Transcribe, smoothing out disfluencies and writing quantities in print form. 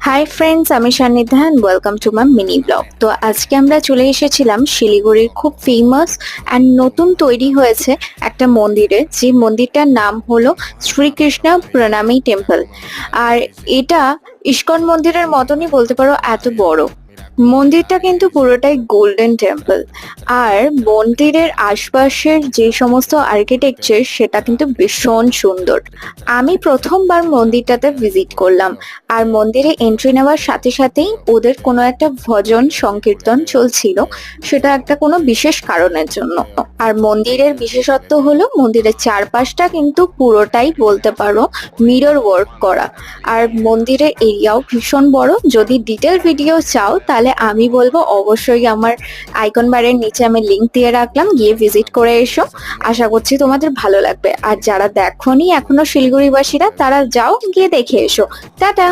High friends, আমি Sannidhya and welcome to my mini blog. তো আজকে আমরা চলে এসেছিলাম শিলিগুড়ির খুব ফেমাস অ্যান্ড নতুন তৈরি হয়েছে একটা মন্দিরে, যে মন্দিরটার নাম হলো শ্রীকৃষ্ণ প্রণামী টেম্পল। আর এটা ইস্কন মন্দিরের মতনই বলতে পারো, এত বড়। মন্দিরটা কিন্তু পুরোটাই গোল্ডেন টেম্পল। আর মন্দিরের আশপাশের যে সমস্ত আর্কিটেকচার সেটা কিন্তু ভীষণ সুন্দর। আমি প্রথমবার মন্দিরটাতে ভিজিট করলাম। আর মন্দিরে এন্ট্রি নেওয়ার সাথে সাথেই ওদের কোনো একটা ভজন সংকীর্তন চলছিল, সেটা একটা কোনো বিশেষ কারণের জন্য। আর মন্দিরের বিশেষত্ব হলো মন্দিরের চারপাশটা কিন্তু পুরোটাই বলতে পারো মিরর ওয়ার্ক করা। আর মন্দিরের এরিয়াও ভীষণ বড়। যদি ডিটেল ভিডিও চাও তাহলে আমি বলবো অবশ্যই আমার আইকন বারের নিচে আমি লিংক দিয়ে রাখলাম, গিয়ে ভিজিট করে এসো। আশা করছি তোমাদের ভালো লাগবে। আর যারা দেখোনি এখনো শিলিগুড়িবাসীরা, তারা যাও, গিয়ে দেখে এসো। টাটা।